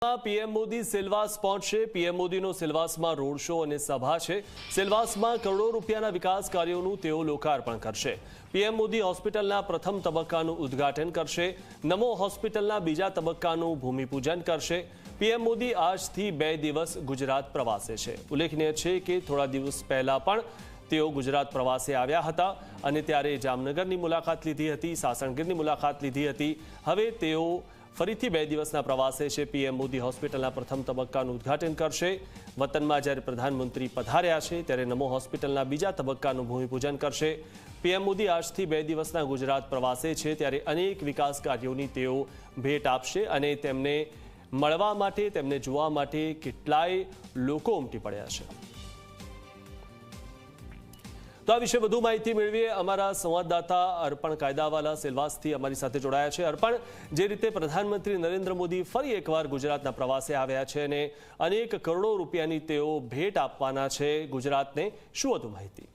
PM Modi Silvassa પહોંચશે। PM મોદીનો સેલવાસમાં road show અને સભા છે। સેલવાસમાં કરોડો રૂપિયાના વિકાસ કાર્યોનું તેઓ લોકાર્પણ કરશે। પીએમ મોદી હોસ્પિટલના પ્રથમ તબક્કાનું ઉદ્ઘાટન કરશે। નમો હોસ્પિટલના બીજા તબક્કાનું ભૂમિપૂજન કરશે। પીએમ મોદી આજથી 2 દિવસ ગુજરાત પ્રવાસે છે। ઉલ્લેખનીય છે કે થોડા દિવસ પહેલા પણ તેઓ ગુજરાત પ્રવાસે આવ્યા હતા અને ત્યારે જામનગરની મુલાકાત લીધી હતી, સાસણગીરની મુલાકાત લીધી હતી। હવે તેઓ ફરીથી 2 દિવસના પ્રવાસે છે। પીએમ મોદી હોસ્પિટલના પ્રથમ તબક્કાનું ઉદ્ઘાટન કરશે। વતનમાં જ્યારે પ્રધાનમંત્રી પધાર્યા છે ત્યારે નમો હોસ્પિટલના બીજા તબક્કાનું ભૂમિપૂજન કરશે। પીએમ મોદી આજથી 2 દિવસના ગુજરાત પ્રવાસે છે ત્યારે અનેક વિકાસ કાર્યોની તેઓ ભેટ આપશે અને તેમને મળવા માટે, તેમને જોવા માટે કેટલાય લોકો ઉમટી પડ્યા છે। તો આ વિશે વધુ માહિતી મેળવીએ। અમારા સંવાદદાતા અર્પણ કાયદાવાલા સેલવાસથી અમારી સાથે જોડાયા છે। અર્પણ, જે રીતે પ્રધાનમંત્રી નરેન્દ્ર મોદી ફરી એકવાર ગુજરાતના પ્રવાસે આવ્યા છે અને અનેક કરોડો રૂપિયાની તેઓ ભેટ આપવાના છે ગુજરાતને, શું વધુ માહિતી?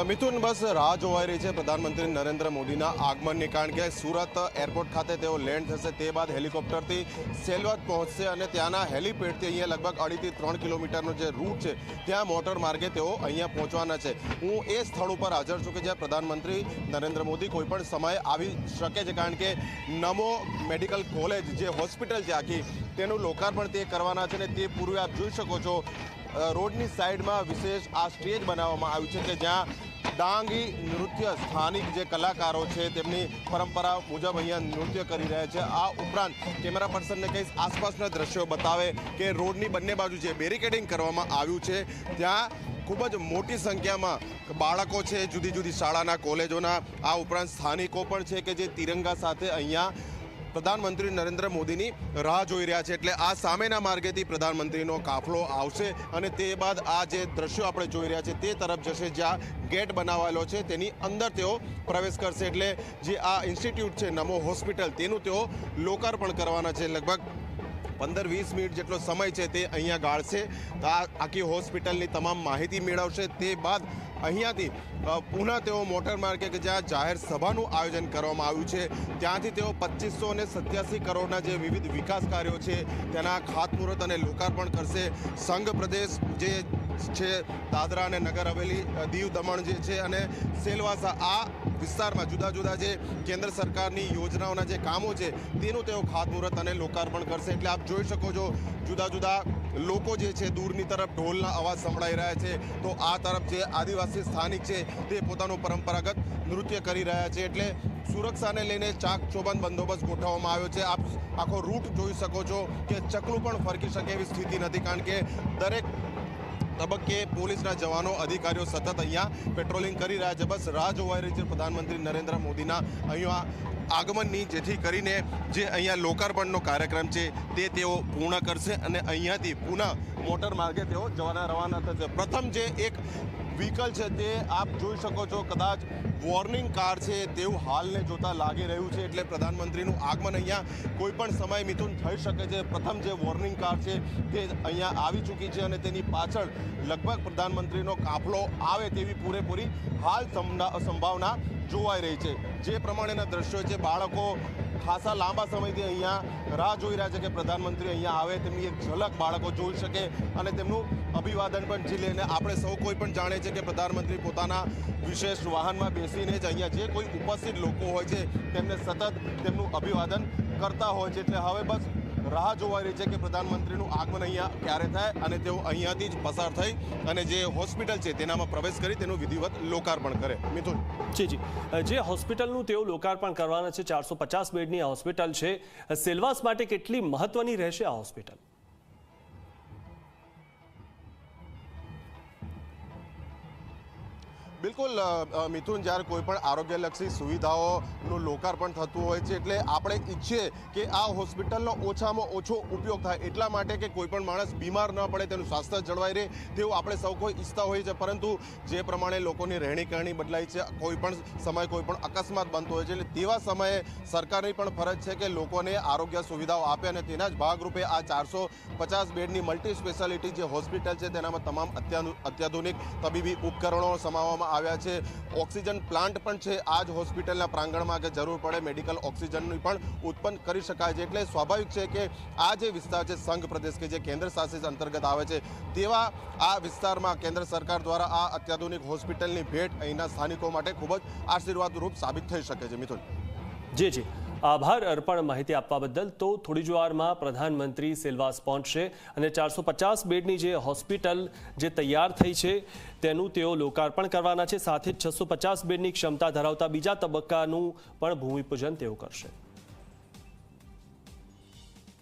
મિથુન, બસ રાહ જોવાઈ રહી છે પ્રધાનમંત્રી નરેન્દ્ર મોદીના આગમનની, કારણ કે સુરત એરપોર્ટ ખાતે તેઓ લેન્ડ થશે, તે બાદ હેલિકોપ્ટરથી સેલવાસ પહોંચશે અને ત્યાંના હેલિપેડથી અહીંયા લગભગ 2.5 થી 3 કિલોમીટરનો જે રૂટ છે ત્યાં મોટર માર્ગે તેઓ અહીંયા પહોંચવાના છે। હું એ સ્થળ ઉપર હાજર છું કે જ્યાં પ્રધાનમંત્રી નરેન્દ્ર મોદી કોઈપણ સમયે આવી શકે છે, કારણ કે નમો મેડિકલ કોલેજ જે હોસ્પિટલ છે આખી, તેનું લોકાર્પણ તે કરવાના છે અને તે પૂર્વે આપ જોઈ શકો છો રોડની સાઈડમાં વિશેષ આ સ્ટેજ બનાવવામાં આવ્યું છે કે જ્યાં ડાંગી નૃત્ય સ્થાનિક જે કલાકારો છે તેમની પરંપરા મુજબ અહીંયા નૃત્ય કરી રહ્યા છે। આ ઉપરાંત કેમેરા પર્સનને કહીશ આસપાસના દ્રશ્યો બતાવે કે રોડની બંને બાજુ જે બેરિકેડિંગ કરવામાં આવ્યું છે ત્યાં ખૂબ જ મોટી સંખ્યામાં બાળકો છે, જુદી જુદી શાળાના, કોલેજોના, આ ઉપરાંત સ્થાનિકો પણ છે કે જે તિરંગા સાથે અહીંયા પ્રધાનમંત્રી નરેન્દ્ર મોદીની રાહ જોઈ રહ્યા છે। એટલે આ સામેના માર્ગેથી પ્રધાનમંત્રીનો કાફલો આવશે અને તે બાદ આ જે દ્રશ્યો આપણે જોઈ રહ્યા છે તે તરફ જશે જ્યાં ગેટ બનાવાયેલો છે, તેની અંદર તેઓ પ્રવેશ કરશે। એટલે જે આ ઇન્સ્ટિટ્યૂટ છે નમો હોસ્પિટલ, તેનું તેઓ લોકાર્પણ કરવાના છે। લગભગ 15-20 મિનિટ જેટલો સમય છે તે અહીંયા ગાળશે, આ આખી હોસ્પિટલની તમામ માહિતી મેળવશે। તે બાદ અહીંયાથી પુનઃ તેઓ મોટર માર્ગે કે જ્યાં જાહેર સભાનું આયોજન કરવામાં આવ્યું છે ત્યાંથી તેઓ 2587 કરોડના જે વિવિધ વિકાસ કાર્યો છે તેના ખાતમુહૂર્ત અને લોકાર્પણ કરશે। સંઘ પ્રદેશ જે છે દાદરા અને નગર હવેલી, દીવ દમણ જે છે અને સેલવાસા, આ વિસ્તારમાં જુદા જુદા જે કેન્દ્ર સરકારની યોજનાઓના જે કામો છે તેનું તેઓ ખાતમુહૂર્ત અને લોકાર્પણ કરશે। એટલે આપ જોઈ શકો છો જુદા જુદા લોકો જે છે દૂરની તરફ ઢોલના અવાજ સંભળાઈ રહ્યા છે, તો આ તરફ જે આદિવાસી સ્થાનિક છે તે પોતાનું પરંપરાગત નૃત્ય કરી રહ્યા છે। એટલે સુરક્ષાને લઈને ચાક ચોબંધ બંદોબસ્ત ગોઠવવામાં આવ્યો છે। આપ આખો રૂટ જોઈ શકો છો કે ચકલું પણ ફરકી શકે એવી સ્થિતિ નથી, કારણ કે દરેક તબક્કે પોલીસના જવાનો, અધિકારીઓ સતત અહીંયા પેટ્રોલિંગ કરી રહ્યા છે। બસ રાહ જોવાઈ રહી છે પ્રધાનમંત્રી નરેન્દ્ર મોદીના અહીંયા આગમનની, જેથી કરીને જે અહીંયા લોકાર્પણનો કાર્યક્રમ છે તે તેઓ પૂર્ણ કરશે અને અહીંયાથી પુનઃ મોટર માર્ગે તેઓ જવાના રવાના થશે। પ્રથમ જે એક વ્હીકલ છે તે આપ જોઈ શકો છો, કદાચ વોર્નિંગ કાર છે તેવું હાલને જોતા લાગી રહ્યું છે। એટલે પ્રધાનમંત્રીનું આગમન અહીંયા કોઈ પણ સમય મિથુન થઈ શકે છે। પ્રથમ જે વોર્નિંગ કાર છે તે અહીંયા આવી ચૂકી છે અને તેની પાછળ લગભગ પ્રધાનમંત્રીનો કાફલો આવે તેવી પૂરેપૂરી હાલ સંભાવના જોવાઈ રહી છે। જે પ્રમાણેના દ્રશ્યો છે, બાળકો ખાસા લાંબા સમયથી અહીંયા રાહ જોઈ રહ્યા છે કે પ્રધાનમંત્રી અહીંયા આવે, તેમની એક ઝલક બાળકો જોઈ શકે અને તેમનું અભિવાદન પણ ઝીલે। અને આપણે સૌ કોઈ પણ જાણે છે કે પ્રધાનમંત્રી પોતાના વિશેષ વાહનમાં બેસીને જ અહીંયા જે કોઈ ઉપસ્થિત લોકો હોય છે તેમને સતત તેમનું અભિવાદન કરતા હોય છે। એટલે હવે બસ રાહ જોવાઈ રહી છે કે પ્રધાનમંત્રીનું આગમન અહીંયા ક્યારે થાય અને તેઓ અહીંયાથી જ પસાર થઈ અને જે હોસ્પિટલ છે તેનામાં પ્રવેશ કરી તેનું વિધિવત લોકાર્પણ કરે। મિથુન જી, જે હોસ્પિટલનું તેઓ લોકાર્પણ કરવાના છે, 450 બેડની આ હોસ્પિટલ છે, સેલવાસ માટે કેટલી મહત્વની રહેશે આ હોસ્પિટલ? બિલકુલ મિથુન, જ્યારે કોઈ પણ આરોગ્યલક્ષી સુવિધાઓનું લોકાર્પણ થતું હોય છે એટલે આપણે ઈચ્છીએ કે આ હોસ્પિટલનો ઓછામાં ઓછો ઉપયોગ થાય, એટલા માટે કે કોઈ પણ માણસ બીમાર ન પડે, તેનું સ્વાસ્થ્ય જળવાઈ રહે તેવું આપણે સૌ કોઈ ઈચ્છતા હોઈએ છીએ। પરંતુ જે પ્રમાણે લોકોની રહેણી કરણી બદલાઈ છે, કોઈ પણ સમય કોઈ પણ અકસ્માત બનતો હોય છે, એટલે તેવા સમયે સરકારની પણ ફરજ છે કે લોકોને આરોગ્ય સુવિધાઓ આપે અને તેના જ ભાગરૂપે આ 450 બેડની મલ્ટી સ્પેશિયાલિટી જે હોસ્પિટલ છે તેનામાં તમામ અત્યાધુનિક તબીબી ઉપકરણો સમાવવામાં આવ્યા છે. ઓક્સિજન પ્લાન્ટ પણ છે આ જ હોસ્પિટલના પ્રાંગણમાં કે જરૂર પડે મેડિકલ ઓક્સિજનની પણ ઉત્પન્ન કરી શકાય છે. એટલે સ્વાભાવિક છે કે આ જે વિસ્તાર છે સંઘ પ્રદેશ કે જે કેન્દ્ર શાસિત અંતર્ગત આવે છે તેવા આ વિસ્તારમાં કેન્દ્ર સરકાર દ્વારા આ અત્યાધુનિક હોસ્પિટલની ભેટ અહીંના સ્થાનિકો માટે ખૂબ જ આશીર્વાદરૂપ સાબિત થઈ શકે છે. મિથુન. જી આભાર અર્પણ માહિતી આપવા બદલ. તો થોડી જ વારમાં પ્રધાનમંત્રી સેલવાસ પહોંચશે અને 450 બેડની જે હોસ્પિટલ જે તૈયાર થઈ છે તેનું તેઓ લોકાર્પણ કરવાના છે. સાથે જ 650 બેડની ક્ષમતા ધરાવતા બીજા તબક્કાનું પણ ભૂમિપૂજન તેઓ કરશે.